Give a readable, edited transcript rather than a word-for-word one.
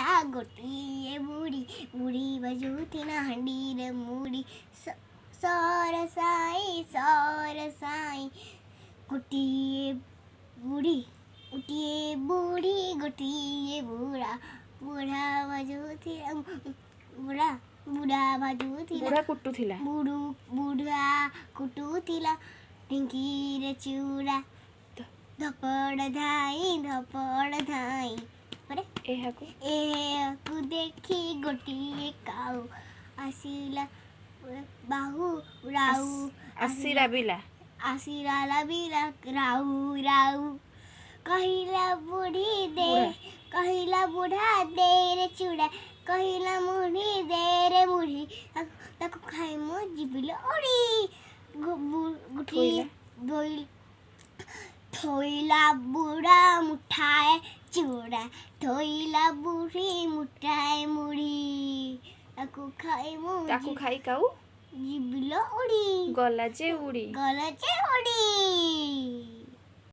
ଥିଲା ଗୋଟିଏ ବୁଢ଼ୀ ବୁଢ଼ୀ ବାଜୁଥିଲା ହାଣ୍ଡିରେ ମୁଢ଼ି ସର ସାଇ ଗୋଟିଏ ବୁଢ଼ୀ ଗୋଟିଏ ବୁଢ଼ା ବୁଢ଼ା ବାଜୁଥିଲା ବୁଢ଼ା କୁଟୁଥିଲା ଢିଙ୍କିରେ ଚୁଡ଼ା ଧପଡ଼ ଧାଇ ଏହାକୁ ଦେଖି ଗୋଟିଏ କାଉ ଆସିଲା ବାହୁ ଆସିଲା ରାଉ କହିଲା ବୁଢ଼ା ଦେ ରେ ଚୁଡ଼ା କହିଲା ମୁଢ଼ି ଦେ ରେ ମୁଢ଼ି ତାକୁ ଖାଇ ମୋ ଜିବିଲ ଉଡ଼ି ଥୋଇଲା ବୁଢ଼ା ମୁଠାଏ ଚୁଡ଼ା ଥୋଇଲା ବୁଢ଼ୀ ମୁଠାଏ ମୁଢ଼ି ତାକୁ ଖାଇ କାଉ ଜିବିଲ ଉଡ଼ି ଗଲା ଯେ ଉଡ଼ି